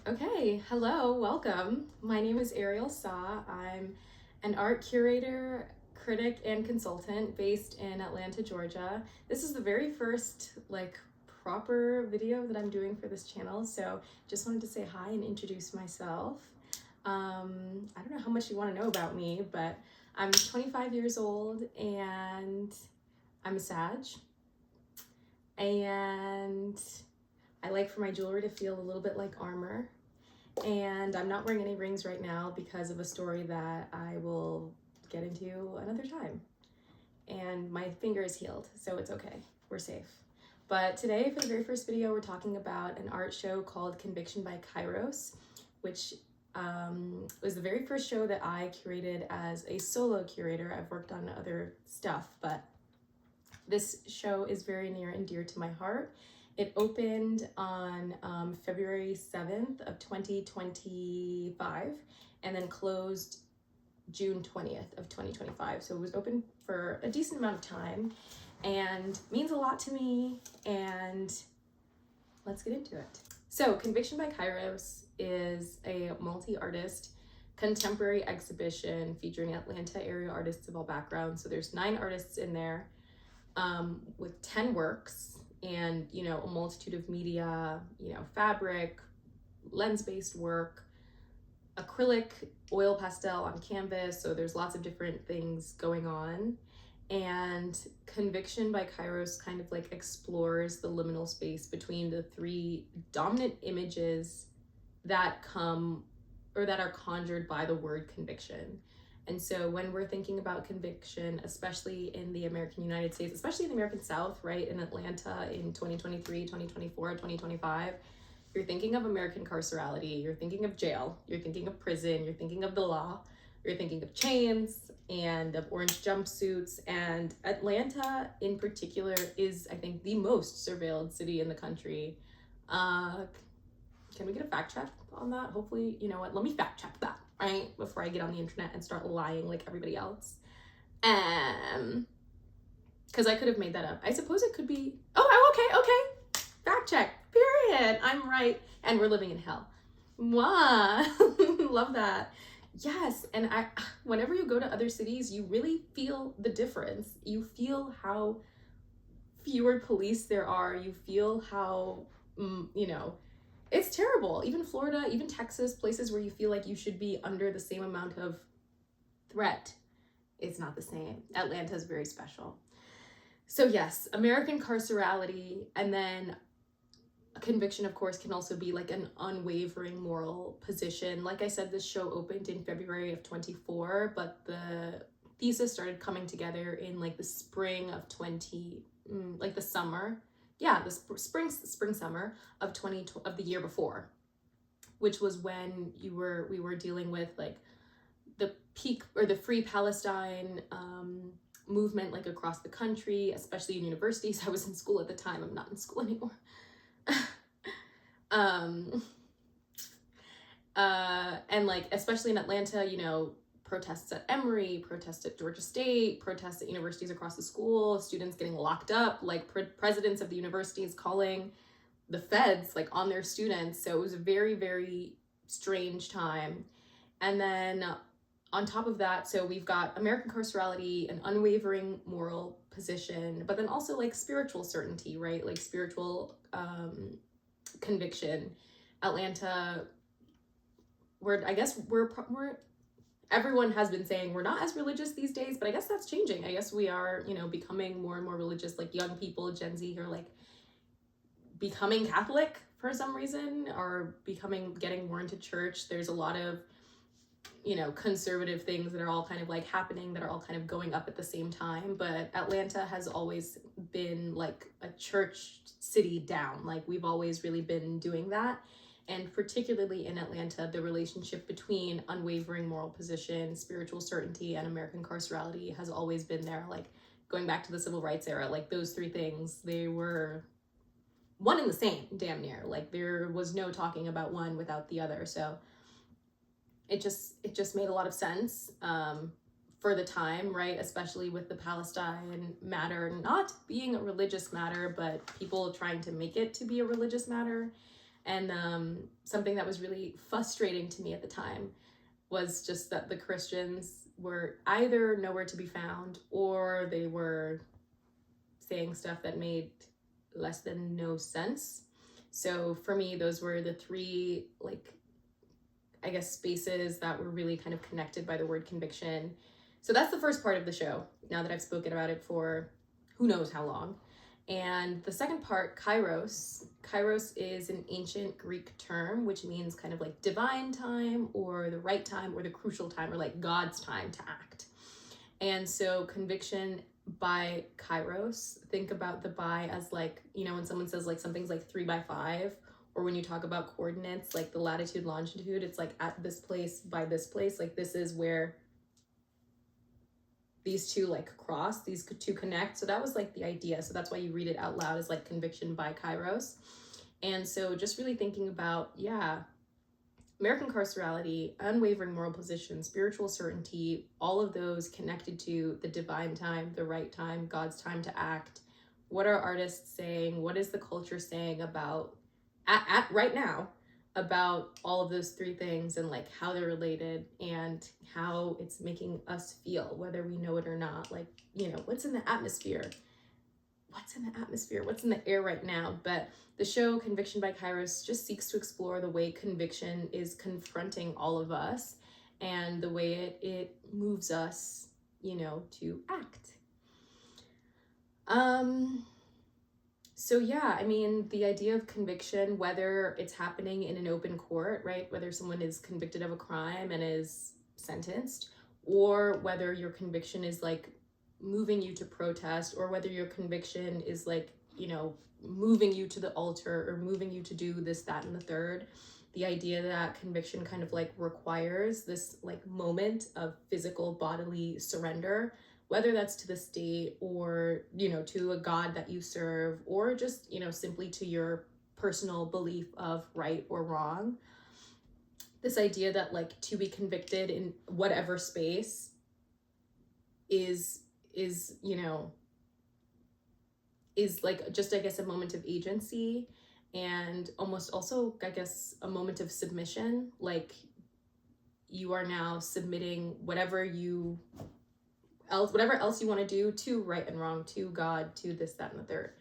Okay, hello, welcome. My name is Ariel Saw. I'm an art curator, critic, and consultant based in Atlanta, Georgia. This is the very first proper video that I'm doing for this channel, so just wanted to say hi and introduce myself. I don't know how much you want to know about me, but I'm 25 years old and I'm a Sag. And I like for my jewelry to feel a little bit like armor. And I'm not wearing any rings right now because of a story that I will get into another time. And my finger is healed, so it's okay. We're safe. But today, for the very first video, we're talking about an art show called Conviction by Kairos, which was the very first show that I curated as a solo curator. I've worked on other stuff, but this show is very near and dear to my heart. It opened on February 7th of 2025 and then closed June 20th of 2025. So it was open for a decent amount of time and means a lot to me, and let's get into it. So Conviction by Kairos is a multi-artist contemporary exhibition featuring Atlanta area artists of all backgrounds. So there's 9 artists in there with 10 works. And, a multitude of media, fabric, lens-based work, acrylic, oil pastel on canvas. So there's lots of different things going on. And Conviction by Kairos kind of explores the liminal space between the 3 dominant images that come or that are conjured by the word conviction. And so when we're thinking about conviction, especially in the American United States, especially in the American South, right, in Atlanta in 2023, 2024, 2025, you're thinking of American carcerality, you're thinking of jail, you're thinking of prison, you're thinking of the law, you're thinking of chains and of orange jumpsuits. And Atlanta in particular is, I think, the most surveilled city in the country. Can we get a fact check on that? Hopefully, you know what, let me fact check that, right, before I get on the internet and start lying like everybody else. Because I could have made that up. I suppose it could be, okay, fact check, period, I'm right, and we're living in hell. Wow. Love that. Yes, and whenever you go to other cities, you really feel the difference. You feel how fewer police there are. You feel how, it's terrible. Even Florida, even Texas, places where you feel like you should be under the same amount of threat, it's not the same. Atlanta is very special. So yes, American carcerality, and then a conviction, of course, can also be like an unwavering moral position. Like I said, this show opened in February of 24, but the thesis started coming together in the spring of the summer. Yeah, the spring summer of the year before, which was when we were dealing with the peak or the Free Palestine movement across the country, especially in universities. I was in school at the time. I'm not in school anymore. And especially in Atlanta, protests at Emory, protests at Georgia State, protests at universities across the school, students getting locked up, presidents of the universities calling the feds on their students. So it was a very, very strange time. And then on top of that, so we've got American carcerality, an unwavering moral position, but then also spiritual certainty, right? Spiritual conviction. Atlanta, everyone has been saying we're not as religious these days, but I guess that's changing. I guess we are, becoming more and more religious, young people, Gen Z, are becoming Catholic for some reason, or getting more into church. There's a lot of, conservative things that are all kind of happening, that are all kind of going up at the same time. But Atlanta has always been a church city down. We've always really been doing that. And particularly in Atlanta, the relationship between unwavering moral position, spiritual certainty, and American carcerality has always been there. Going back to the civil rights era, those 3 things, they were one and the same, damn near. There was no talking about one without the other. So it just made a lot of sense for the time, right? Especially with the Palestine matter not being a religious matter, but people trying to make it to be a religious matter. And something that was really frustrating to me at the time was just that the Christians were either nowhere to be found, or they were saying stuff that made less than no sense. So for me, those were the three, like, I guess, spaces that were really kind of connected by the word conviction. So that's the first part of the show, now that I've spoken about it for who knows how long. And the second part, Kairos. Kairos is an ancient Greek term, which means kind of like divine time, or the right time, or the crucial time, or like God's time to act. And so conviction by Kairos, think about the by as like, you know, when someone says like something's like 3x5, or when you talk about coordinates, like the latitude, longitude, it's like at this place by this place, like this is where these two like cross, these two connect. So that was like the idea. So that's why you read it out loud as like conviction by Kairos. And so just really thinking about, yeah, American carcerality, unwavering moral position, spiritual certainty, all of those connected to the divine time, the right time, God's time to act. What are artists saying? What is the culture saying about, at right now, about all of those three things, and like how they're related and how it's making us feel, whether we know it or not. Like, you know, what's in the atmosphere? What's in the atmosphere? What's in the air right now? But the show Conviction by Kairos just seeks to explore the way conviction is confronting all of us, and the way it moves us, you know, to act. So yeah, I mean, the idea of conviction, whether it's happening in an open court, right? Whether someone is convicted of a crime and is sentenced, or whether your conviction is like moving you to protest, or whether your conviction is like, you know, moving you to the altar, or moving you to do this, that, and the third. The idea that conviction kind of like requires this like moment of physical bodily surrender, whether that's to the state, or, you know, to a God that you serve, or just, you know, simply to your personal belief of right or wrong. This idea that like to be convicted in whatever space is, you know, is like just, I guess, a moment of agency, and almost also, I guess, a moment of submission. Like you are now submitting whatever else you want to do to right and wrong, to God, to this, that, and the third.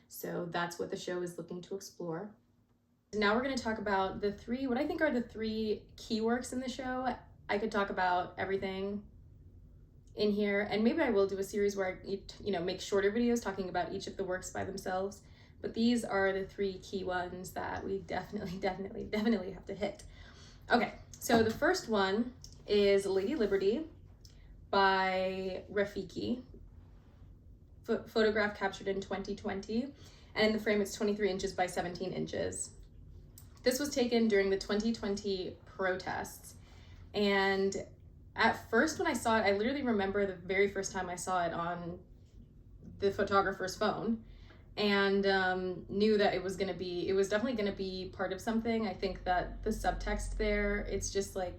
So that's what the show is looking to explore. Now we're going to talk about the three, what I think are the three key works in the show. I could talk about everything in here, and maybe I will do a series where I, you know, make shorter videos talking about each of the works by themselves. But these are the three key ones that we definitely have to hit. Okay, so the first one is Lady Liberty by Rafiki, photograph captured in 2020, and in the frame it's 23 inches by 17 inches. This was taken during the 2020 protests, and at first when I saw it, I literally remember the very first time I saw it on the photographer's phone, and knew that it was definitely gonna be part of something. I think that the subtext there, it's just like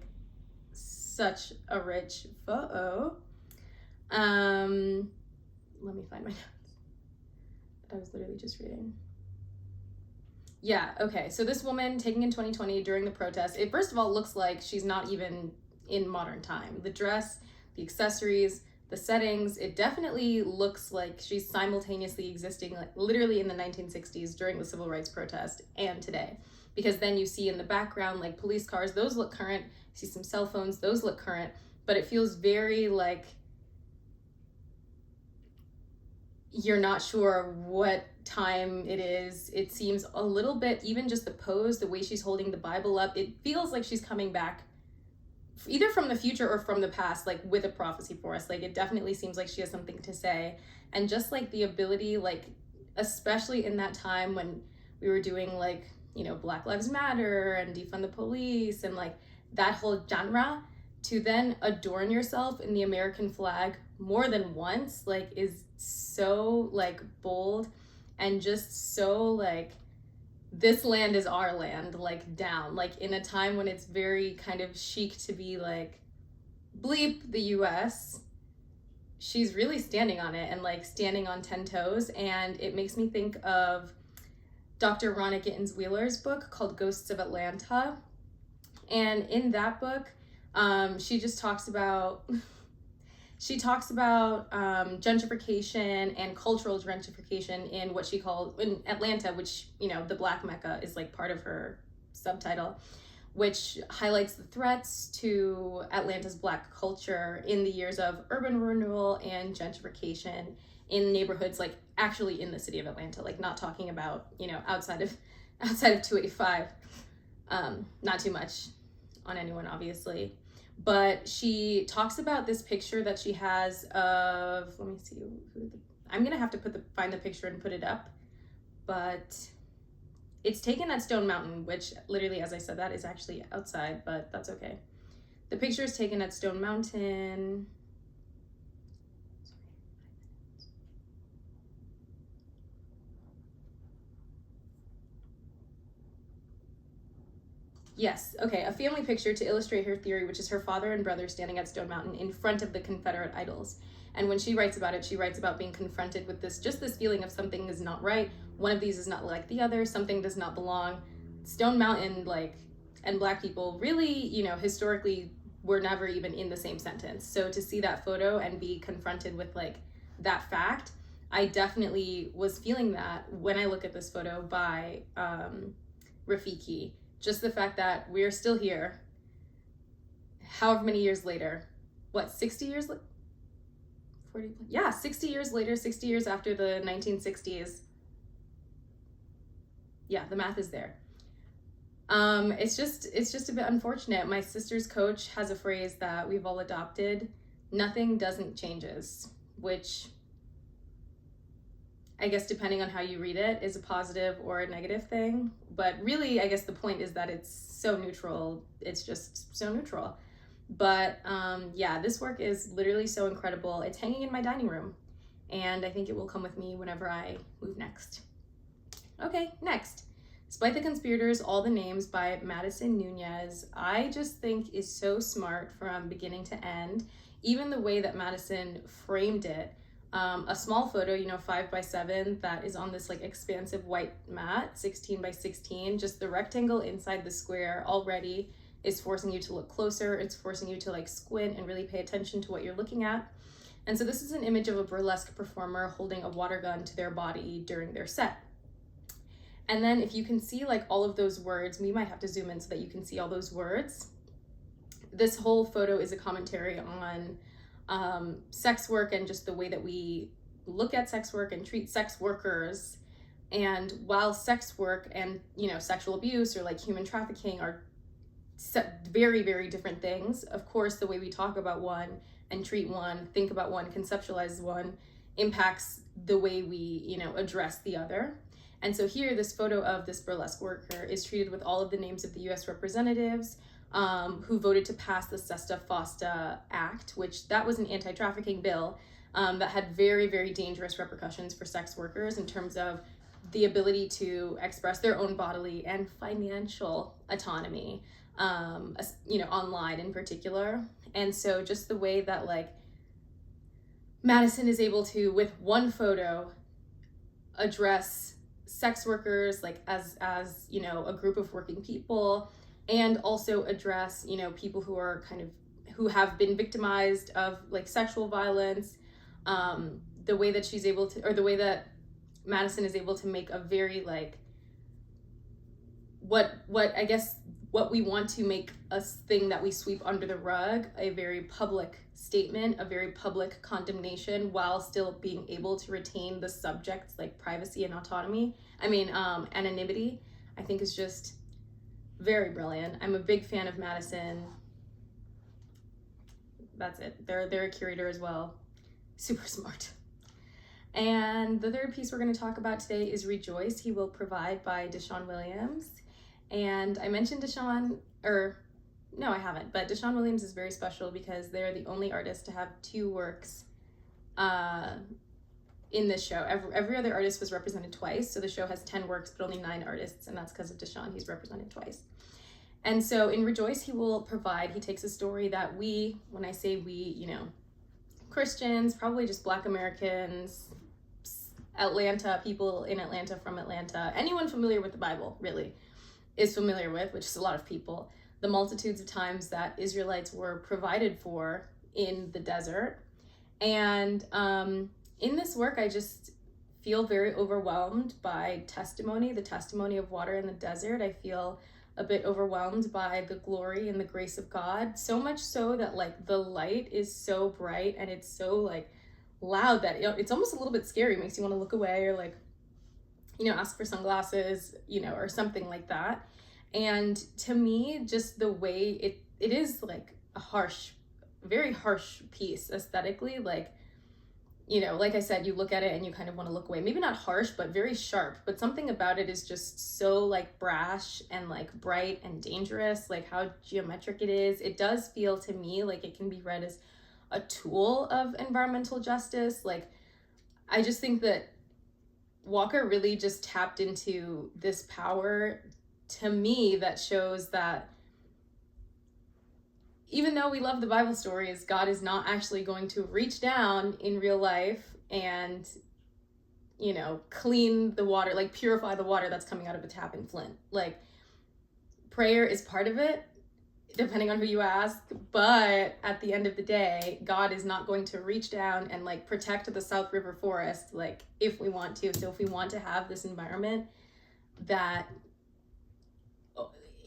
such a rich photo. Let me find my notes that I was literally just reading. Yeah, okay, so this woman taken in 2020 during the protest, it first of all looks like she's not even in modern time. The dress, the accessories, the settings, it definitely looks like she's simultaneously existing like literally in the 1960s during the civil rights protest and today. Because then you see in the background like police cars, those look current. You see some cell phones, those look current, but it feels very like you're not sure what time it is. It seems a little bit, even just the pose, the way she's holding the Bible up, it feels like she's coming back either from the future or from the past, like with a prophecy for us. Like it definitely seems like she has something to say. And just like the ability, like especially in that time when we were doing like, you know, Black Lives Matter and defund the police and like that whole genre, to then adorn yourself in the American flag more than once, like is so like bold, and just so like this land is our land, like down, like in a time when it's very kind of chic to be like bleep the US. She's really standing on it and like standing on 10 toes. And it makes me think of Dr. Ronna Gittins Wheeler's book called Ghosts of Atlanta. And in that book, she talks about gentrification and cultural gentrification in what she called in Atlanta, which, you know, the Black Mecca is like part of her subtitle, which highlights the threats to Atlanta's Black culture in the years of urban renewal and gentrification in neighborhoods, like actually in the city of Atlanta, like not talking about, you know, outside of 285. Not too much on anyone, obviously. But she talks about this picture that she has of, let me see, I'm gonna have to find the picture and put it up, but it's taken at Stone Mountain, which literally, as I said, that is actually outside, but that's okay. The picture is taken at Stone Mountain. Yes, okay, a family picture to illustrate her theory, which is her father and brother standing at Stone Mountain in front of the Confederate idols. And when she writes about it, she writes about being confronted with this feeling of something is not right. One of these is not like the other. Something does not belong. Stone Mountain, like, and Black people really, you know, historically were never even in the same sentence. So to see that photo and be confronted with like that fact, I definitely was feeling that when I look at this photo by Rafiki. Just the fact that we're still here, however many years later, 60 years later? 40, yeah, 60 years later, 60 years after the 1960s. Yeah, the math is there. It's just a bit unfortunate. My sister's coach has a phrase that we've all adopted: nothing doesn't changes, which I guess depending on how you read it is a positive or a negative thing. But really, I guess the point is that it's so neutral. It's just so neutral. But yeah, this work is literally so incredible. It's hanging in my dining room, and I think it will come with me whenever I move next. Okay, next. Despite the Conspirators, All the Names by Madison Nunes, I just think is so smart from beginning to end. Even the way that Madison framed it, a small photo, you know, 5x7, that is on this like expansive white mat, 16x16, just the rectangle inside the square already is forcing you to look closer. It's forcing you to like squint and really pay attention to what you're looking at. And so this is an image of a burlesque performer holding a water gun to their body during their set. And then if you can see like all of those words, we might have to zoom in so that you can see all those words. This whole photo is a commentary on sex work and just the way that we look at sex work and treat sex workers. And while sex work and, you know, sexual abuse or like human trafficking are very, very different things, of course, the way we talk about one and treat one, think about one, conceptualize one, impacts the way we, you know, address the other. And so here, this photo of this burlesque worker is treated with all of the names of the U.S. representatives who voted to pass the SESTA FOSTA Act, which that was an anti-trafficking bill that had very, very dangerous repercussions for sex workers in terms of the ability to express their own bodily and financial autonomy, you know, online in particular. And so just the way that like Madison is able to, with one photo, address sex workers like as you know, a group of working people, and also address, you know, people who are who have been victimized of like sexual violence, the way that she's able to, or the way that Madison is able to make a very like what I guess what we want to make a thing that we sweep under the rug, a very public statement, a very public condemnation, while still being able to retain the subject's like privacy and autonomy. Anonymity, I think is just very brilliant. I'm a big fan of Madison. That's it. They're a curator as well. Super smart. And the third piece we're going to talk about today is Rejoice, He Will Provide by Deshaun Williams. And I mentioned Deshaun, no, I haven't, but Deshaun Williams is very special because they're the only artist to have 2 works in this show. Every other artist was represented twice, so the show has 10 works, but only 9 artists, and that's because of Deshaun. He's represented twice. And so in Rejoice, He Will Provide, he takes a story that we, when I say we, you know, Christians, probably just Black Americans, Atlanta, people in Atlanta, from Atlanta, anyone familiar with the Bible really is familiar with, which is a lot of people, the multitudes of times that Israelites were provided for in the desert. And in this work, I just feel very overwhelmed by testimony, the testimony of water in the desert. I feel a bit overwhelmed by the glory and the grace of God, so much so that like the light is so bright and it's so like loud that it's almost a little bit scary. It makes you want to look away or like, ask for sunglasses, or something like that. And to me, just the way it is like a harsh, very harsh piece aesthetically, like, like I said, you look at it and you kind of want to look away. Maybe not harsh, but very sharp. But something about it is just so like brash and like bright and dangerous, like how geometric it is. It does feel to me like it can be read as a tool of environmental justice. Like, I just think that Walker really just tapped into this power to me that shows that even though we love the Bible stories, God is not actually going to reach down in real life and, clean the water, like purify the water that's coming out of a tap in Flint. Like, prayer is part of it, depending on who you ask. But at the end of the day, God is not going to reach down and like protect the South River forest, like if we want to. So if we want to have this environment that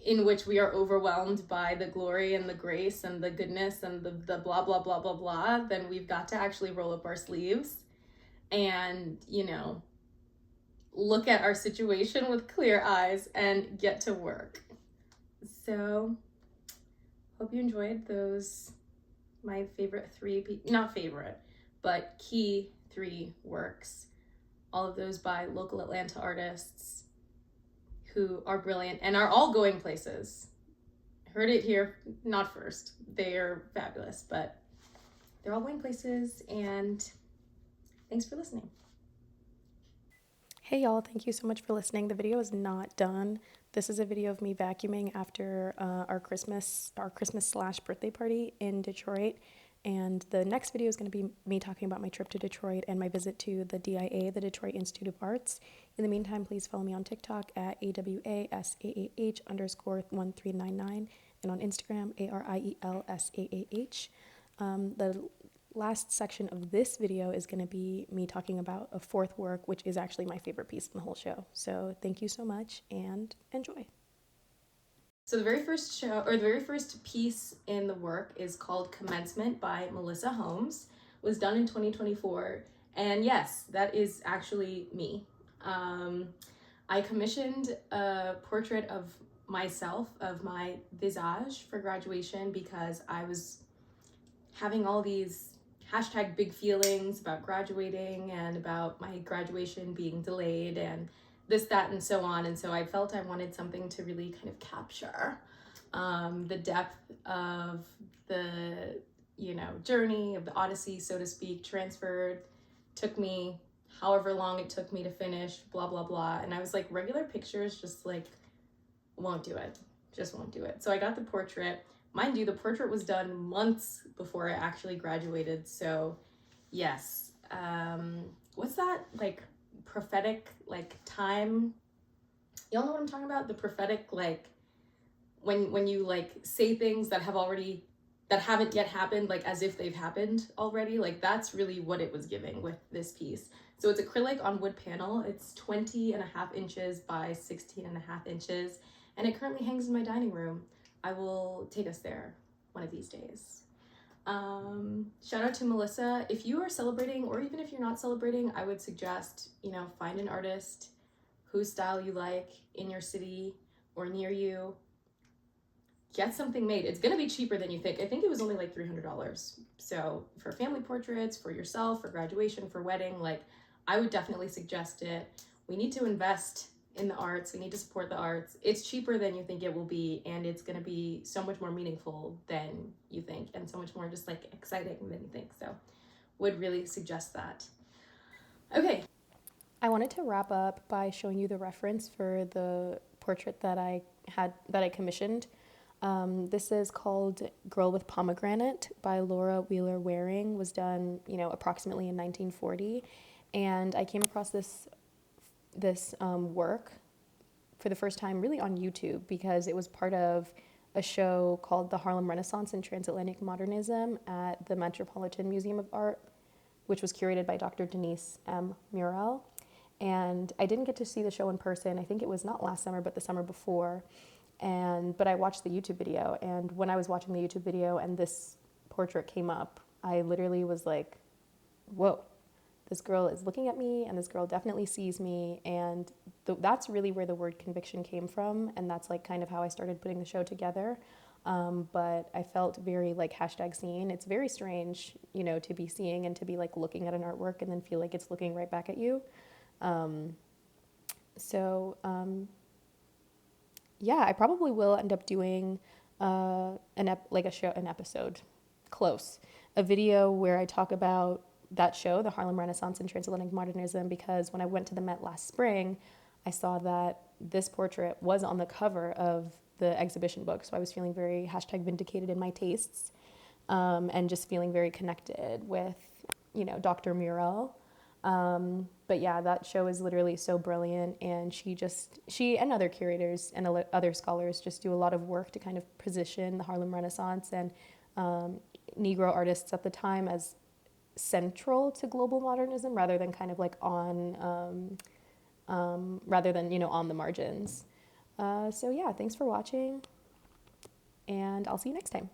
in which we are overwhelmed by the glory and the grace and the goodness and the blah, blah, blah, blah, blah, then we've got to actually roll up our sleeves and, look at our situation with clear eyes and get to work. So, hope you enjoyed those, my favorite not favorite, but key 3 works. All of those by local Atlanta artists who are brilliant and are all going places. Heard it here, not first. They are fabulous, but they're all going places, and thanks for listening. Hey y'all, thank you so much for listening. The video is not done. This is a video of me vacuuming after our Christmas/birthday party in Detroit. And the next video is going to be me talking about my trip to Detroit and my visit to the DIA, the Detroit Institute of Arts. In the meantime, please follow me on TikTok at AWASAAH_1399 and on Instagram, ARIELSAAH. The last section of this video is going to be me talking about a 4th work, which is actually my favorite piece in the whole show. So thank you so much and enjoy. So the very first piece in the work is called Commencement by Melissa Holmes. It was done in 2024. And yes, that is actually me. I commissioned a portrait of myself, of my visage, for graduation because I was having all these #big feelings about graduating and about my graduation being delayed and this, that, and so on. And so I felt I wanted something to really kind of capture the depth of the, journey of the Odyssey, so to speak, transferred, took me however long it took me to finish, blah, blah, blah. And I was like, regular pictures just like won't do it, just won't do it. So I got the portrait. Mind you, the portrait was done months before I actually graduated. So yes, what's that like prophetic like time? Y'all know what I'm talking about? The prophetic, like when you like say things that haven't yet happened, like as if they've happened already. Like that's really what it was giving with this piece. So it's acrylic on wood panel. It's 20.5 inches by 16.5 inches. And it currently hangs in my dining room. I will take us there one of these days. Shout out to Melissa. If you are celebrating, or even if you're not celebrating, I would suggest, find an artist whose style you like in your city or near you. Get something made. It's gonna be cheaper than you think. I think it was only like $300. So for family portraits, for yourself, for graduation, for wedding, like I would definitely suggest it. We need to invest in the arts. We need to support the arts. It's cheaper than you think it will be, and it's going to be so much more meaningful than you think, and so much more just like exciting than you think. So would really suggest that. Okay. I wanted to wrap up by showing you the reference for the portrait that I commissioned. This is called Girl with Pomegranate by Laura Wheeler Waring, was done, approximately in 1940. And I came across this work for the first time really on YouTube because it was part of a show called The Harlem Renaissance and Transatlantic Modernism at the Metropolitan Museum of Art, which was curated by Dr. Denise M. Murrell. And I didn't get to see the show in person. I think it was not last summer, but the summer before. But I watched the YouTube video. And when I was watching the YouTube video and this portrait came up, I literally was like, whoa, this girl is looking at me and this girl definitely sees me. And that's really where the word conviction came from. And that's like kind of how I started putting the show together. But I felt very like #seen. It's very strange, you know, to be seeing and to be like looking at an artwork and then feel like it's looking right back at you. Yeah, I probably will end up doing an episode, close, a video where I talk about that show, the Harlem Renaissance and Transatlantic Modernism, because when I went to the Met last spring, I saw that this portrait was on the cover of the exhibition book. So I was feeling very #vindicated in my tastes, and just feeling very connected with, you know, Dr. Murrell. But yeah, that show is literally so brilliant, and she and other curators and other scholars just do a lot of work to kind of position the Harlem Renaissance and Negro artists at the time as central to global modernism rather than kind of like rather than, you know, on the margins. So yeah, thanks for watching, and I'll see you next time.